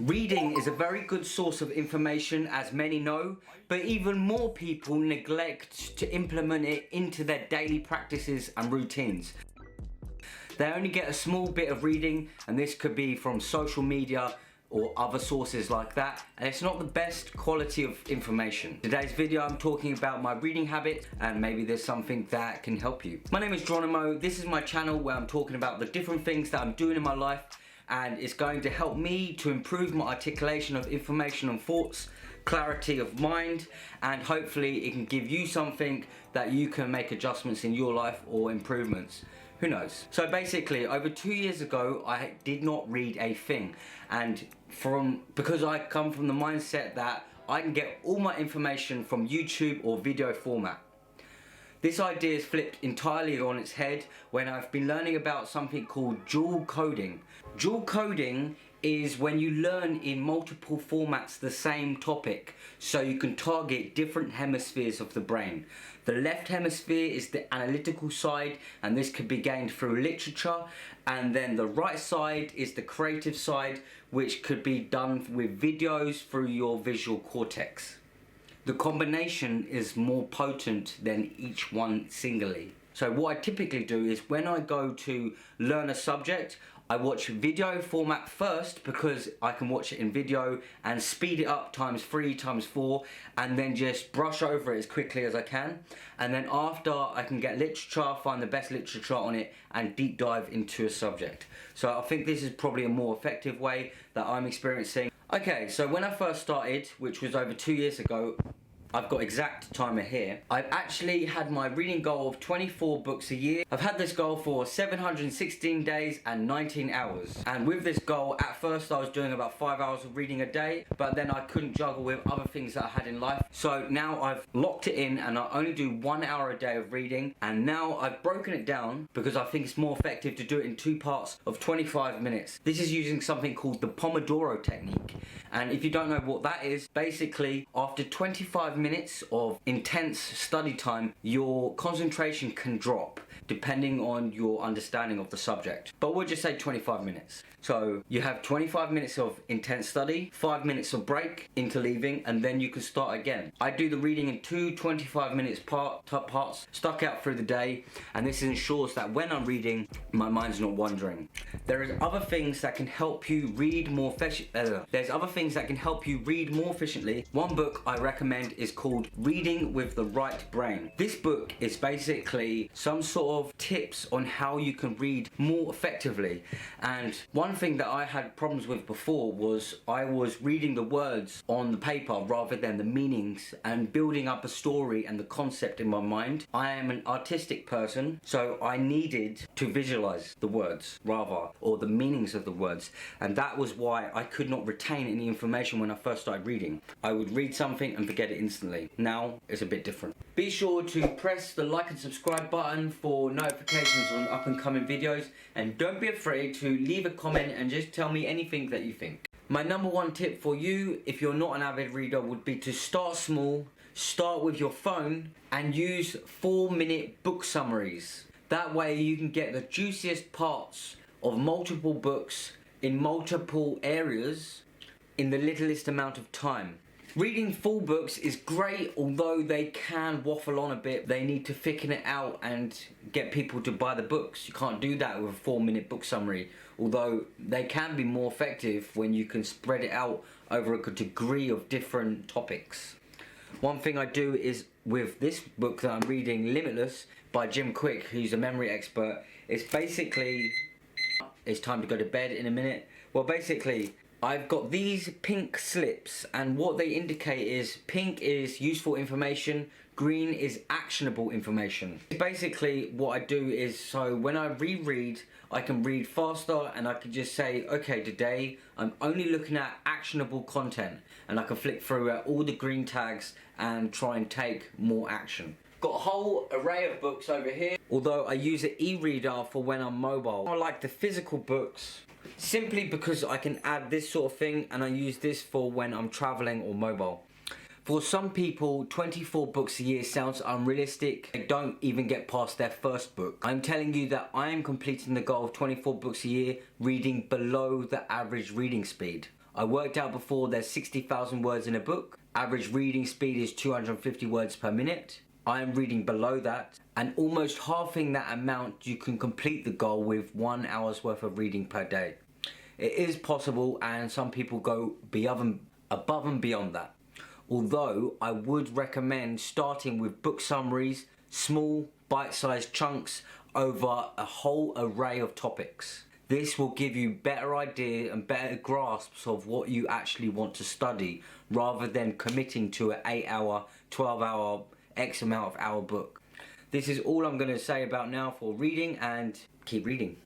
Reading is a very good source of information, as many know, but even more people neglect to implement it into their daily practices and routines. They only get a small bit of reading, and this could be from social media or other sources like that, and it's not the best quality of information. Today's video I'm talking about my reading habit, and maybe there's something that can help you. My name is Geronimo. This is my channel where I'm talking about the different things that I'm doing in my life, and it's going to help me to improve my articulation of information and thoughts, clarity of mind, and hopefully it can give you something that you can make adjustments in your life or improvements. Who knows? So basically, over 2 years ago, I did not read a thing. And because I come from the mindset that I can get all my information from YouTube or video format. This idea is flipped entirely on its head when I've been learning about something called dual coding. Dual coding is when you learn in multiple formats the same topic, so you can target different hemispheres of the brain. The left hemisphere is the analytical side, and this could be gained through literature, and then the right side is the creative side, which could be done with videos through your visual cortex. The combination is more potent than each one singly. So what I typically do is when I go to learn a subject, I watch video format first because I can watch it in video and speed it up ×3, ×4, and then just brush over it as quickly as I can. And then after, I can get literature, find the best literature on it, and deep dive into a subject. So I think this is probably a more effective way that I'm experiencing. Okay, so when I first started, which was over 2 years ago, I've got exact timer here. I've actually had my reading goal of 24 books a year. I've had this goal for 716 days and 19 hours. And with this goal, at first I was doing about 5 hours of reading a day, but then I couldn't juggle with other things that I had in life. So now I've locked it in and I only do 1 hour a day of reading. And now I've broken it down because I think it's more effective to do it in 2 parts of 25 minutes. This is using something called the Pomodoro technique. And if you don't know what that is, basically after 25 minutes of intense study time, your concentration can drop depending on your understanding of the subject. But we'll just say 25 minutes. So you have 25 minutes of intense study, 5 minutes of break, interleaving, and then you can start again. I do the reading in 2 25 minutes parts, stuck out through the day, and this ensures that when I'm reading, my mind's not wandering. There is other things that can help you read more efficiently. One book I recommend is called Reading with the Right Brain. This book is basically some sort of tips on how you can read more effectively. And one thing that I had problems with before was I was reading the words on the paper rather than the meanings and building up a story and the concept in my mind. I am an artistic person, so I needed to visualize the words rather, or the meanings of the words, and that was why I could not retain any information when I first started reading. I would read something and forget it instantly. Now it's a bit different. Be sure to press the like and subscribe button for notifications on up and coming videos, and don't be afraid to leave a comment and just tell me anything that you think. My number one tip for you, if you're not an avid reader, would be to start small, start with your phone, and use 4-minute book summaries. That way you can get the juiciest parts of multiple books in multiple areas in the littlest amount of time. Reading full books is great, although they can waffle on a bit. They need to thicken it out and get people to buy the books. You can't do that with a 4-minute book summary, although they can be more effective when you can spread it out over a good degree of different topics. One thing I do is with this book that I'm reading, Limitless, by Jim Quick, who's a memory expert, it's basically, it's time to go to bed in a minute. Well, basically, I've got these pink slips, and what they indicate is pink is useful information, green is actionable information. Basically what I do is, so when I reread, I can read faster and I can just say, okay, today I'm only looking at actionable content, and I can flick through all the green tags and try and take more action. Got a whole array of books over here, although I use an e-reader for when I'm mobile. I like the physical books simply because I can add this sort of thing, and I use this for when I'm traveling or mobile. For some people, 24 books a year sounds unrealistic. They don't even get past their first book. I'm telling you that I am completing the goal of 24 books a year, reading below the average reading speed. I worked out before there's 60,000 words in a book. Average reading speed is 250 words per minute. I am reading below that, and almost halving that amount you can complete the goal with 1 hour's worth of reading per day. It is possible, and some people go above and beyond that. Although I would recommend starting with book summaries, small bite-sized chunks over a whole array of topics. This will give you better idea and better grasps of what you actually want to study, rather than committing to an 8-hour, 12-hour, X amount of hour book. This is all I'm going to say about now for reading, and keep reading.